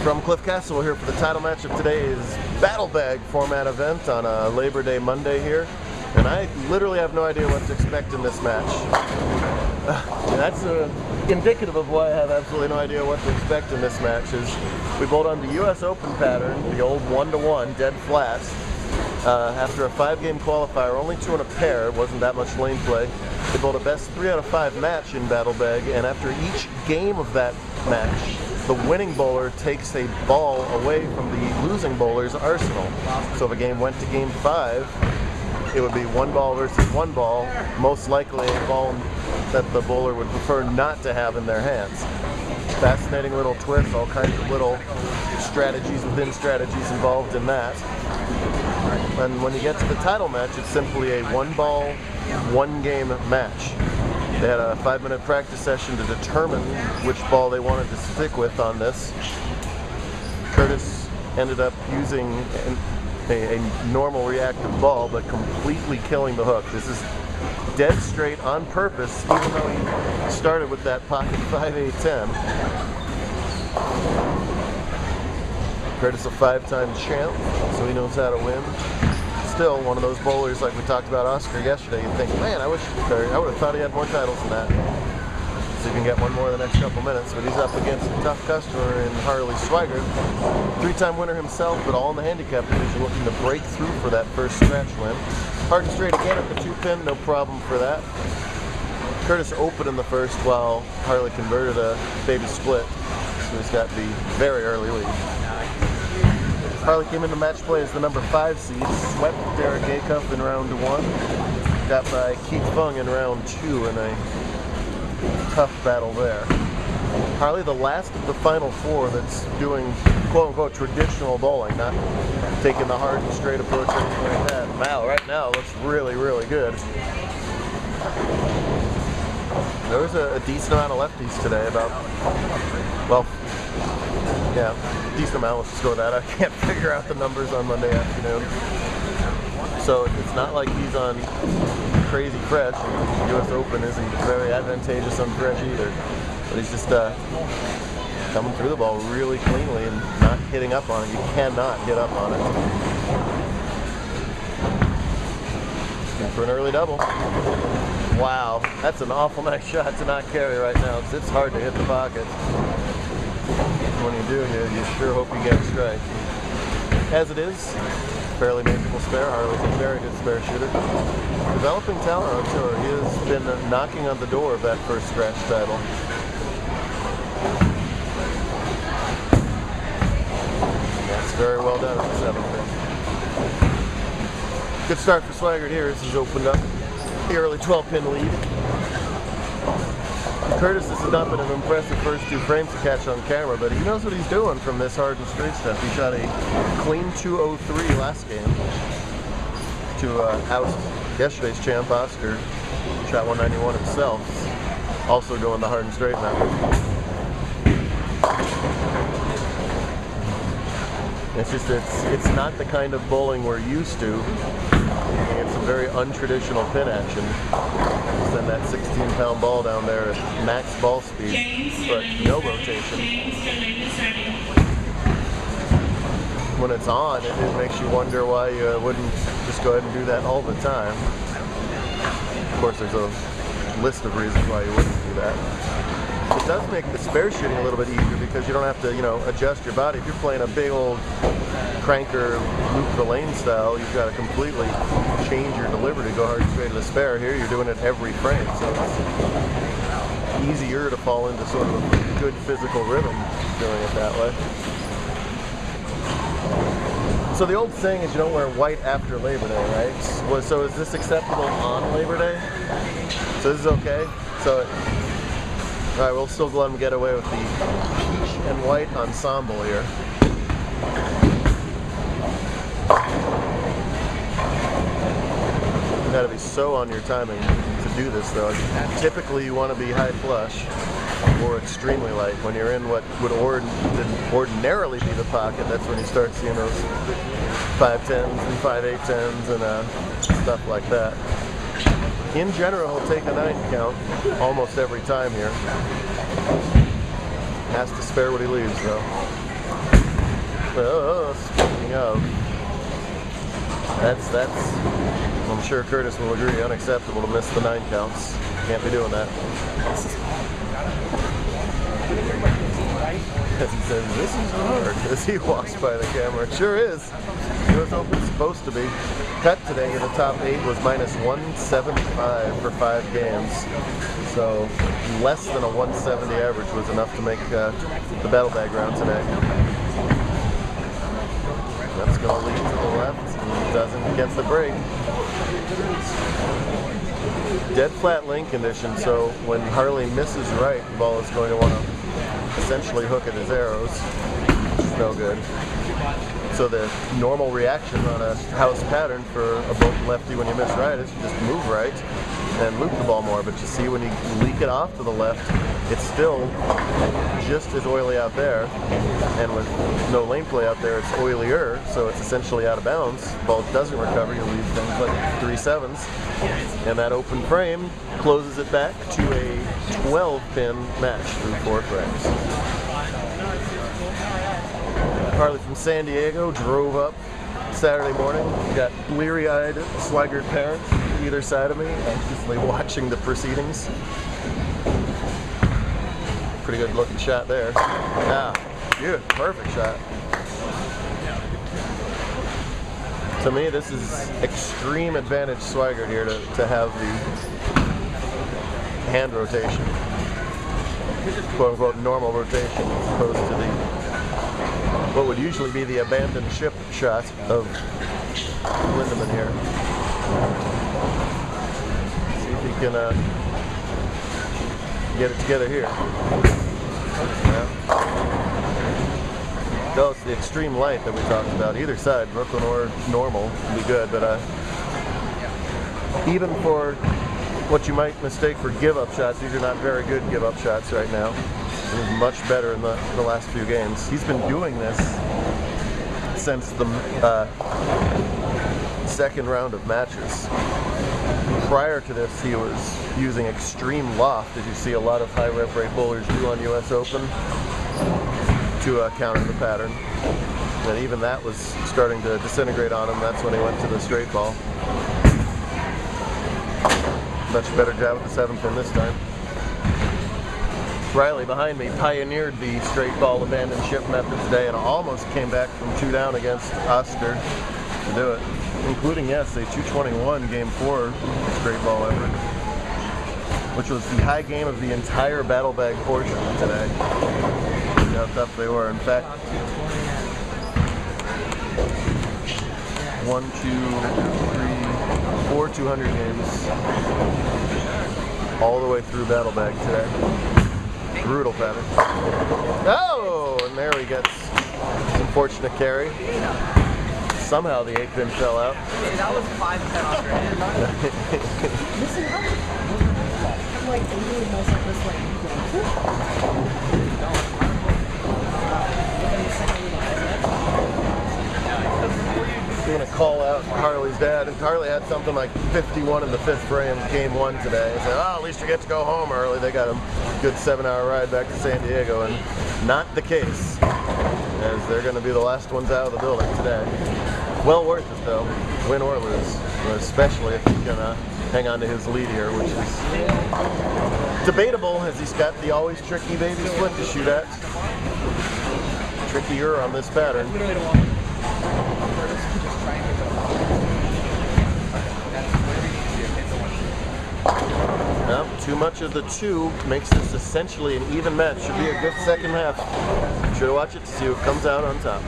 From Cliff Castle, we're here for the title match of today's Battle Bag format event on a Labor Day Monday here. And I literally have no idea what to expect in this match. That's indicative of why I have absolutely no idea what to expect in this match. Is we bowled on the US Open pattern, the old 1-to-1, dead flat. After a 5-game qualifier, only 2 in a pair, wasn't that much lane play. They bowled a best 3 out of 5 match in Battle Bag, and after each game of that match, the winning bowler takes a ball away from the losing bowler's arsenal. So if a game went to game 5, it would be 1 ball versus 1 ball, most likely a ball that the bowler would prefer not to have in their hands. Fascinating little twist, all kinds of little strategies within strategies involved in that. And when you get to the title match, it's simply a 1-ball, 1-game match. They had a 5-minute practice session to determine which ball they wanted to stick with on this. Curtis ended up using a normal reactive ball, but completely killing the hook. This is dead straight on purpose, even though he started with that pocket 5-8-10. Curtis a 5-time champ, so he knows how to win. Still one of those bowlers like we talked about Oscar yesterday. You think, man, I would have thought he had more titles than that. See if he can get one more in the next couple minutes. But he's up against a tough customer in Harley Swigert, 3-time winner himself, but all in the handicap division, looking to break through for that first scratch win. Hard and straight again at the 2-pin, no problem for that. Curtis opened in the first while Harley converted a baby split, so he's got the very early lead. Harley came into match play as the number 5 seed, swept Derek Acuff in round 1, got by Keith Fung in round 2 in a tough battle there. Harley, the last of the final 4 that's doing quote-unquote traditional bowling, not taking the hard and straight approach or anything like that. Mal right now looks really, really good. There was a decent amount of lefties today, decent amount, let's just go with that. I can't figure out the numbers on Monday afternoon. So it's not like he's on crazy fresh. The US Open isn't very advantageous on fresh either. But he's just coming through the ball really cleanly and not hitting up on it. You cannot hit up on it. Looking for an early double. Wow, that's an awful nice shot to not carry right now. It's hard to hit the pocket. When you do, you sure hope you get a strike. As it is, fairly makeable spare. Harley's a very good spare shooter. Developing talent on tour. He has been knocking on the door of that first scratch title. That's very well done at the 7th pin. Good start for Swigert here as he's opened up the early 12-pin lead. Curtis has not been an impressive first 2 frames to catch on camera, but he knows what he's doing from this hard and straight stuff. He shot a clean 203 last game to oust yesterday's champ, Oscar. Shot 191 himself, also doing the hard and straight method. It's not the kind of bowling we're used to. It's a very untraditional pin action. Send that 16-pound ball down there at max ball speed, but no rotation. When it's on, it makes you wonder why you wouldn't just go ahead and do that all the time. Of course, there's a list of reasons why you wouldn't do that. It does make the spare shooting a little bit easier because you don't have to, adjust your body. If you're playing a big old cranker loop the lane style, you've got to completely change your delivery to go hard and straight to the spare. Here you're doing it every frame, so it's easier to fall into sort of a good physical rhythm doing it that way. So the old saying is you don't wear white after Labor Day, right? So is this acceptable on Labor Day? So this is okay? All right, we'll still go ahead and get away with the peach and white ensemble here. You gotta be so on your timing to do this though. Typically you want to be high flush or extremely light. When you're in what would ordinarily be the pocket, that's when you start seeing those 5-10s and 5-8-10s and stuff like that. In general, he'll take a 9 count almost every time here. Has to spare what he leaves, though. Well, speaking of, that's I'm sure Curtis will agree, unacceptable to miss the 9 counts. Can't be doing that. As he says, this is hard, as he walks by the camera. It sure is. US Open's supposed to be. Cut today in the top 8 was minus 175 for 5 games. So less than a 170 average was enough to make the battle bag round today. That's going to lead to the left and doesn't get the break. Dead flat lane condition, so when Harley misses right, the ball is going to want to essentially hook at his arrows, which is no good. So the normal reaction on a house pattern for a both lefty when you miss right is you just move right and loop the ball more. But you see when you leak it off to the left, it's still just as oily out there, and with no lane play out there, it's oilier, so it's essentially out of bounds. The ball doesn't recover, you leave things like 3/7, and that open frame closes it back to a 12-pin match through 4 frames. Harley from San Diego drove up Saturday morning, got bleary-eyed, swaggered parents either side of me, anxiously watching the proceedings. Pretty good looking shot there. Ah, good, perfect shot. To me, this is extreme advantage swagger here to have the hand rotation, quote unquote normal rotation, as opposed to the what would usually be the abandoned ship shot of Lindeman here. See if he can get it together here. Yeah. No, it's the extreme light that we talked about. Either side, Brooklyn or normal, would be good. But even for what you might mistake for give-up shots, these are not very good give-up shots right now. He's much better in the last few games. He's been doing this since the second round of matches. Prior to this, he was using extreme loft, as you see a lot of high rep rate bowlers do on US Open, to counter the pattern. And even that was starting to disintegrate on him. That's when he went to the straight ball. Much better job with the 7-pin this time. Riley behind me pioneered the straight ball abandoned ship method today and almost came back from 2 down against Oscar to do it, including, yes, a 221 game 4 straight ball effort, which was the high game of the entire battle bag portion today. See how tough they were. In fact, 1, 2, 3, 4 200 games all the way through battle bag today. Brutal pattern. Oh, and there he gets some fortunate carry. Somehow the 8-pin fell out. That was 5-10 off your hand. Listen, I'm like doing myself this way. I'm going to call out Harley's dad. And Harley had something like 51 in the 5th frame, game 1 today. He said, oh, at least you get to go home early. They got a good 7-hour ride back to San Diego, and not the case, as they're going to be the last ones out of the building today. Well worth it, though, win or lose, especially if he can hang on to his lead here, which is debatable, as he's got the always tricky baby split to shoot at. Trickier on this pattern. Well, too much of the 2 makes this essentially an even match. Should be a good second half. Be sure to watch it to see who comes out on top.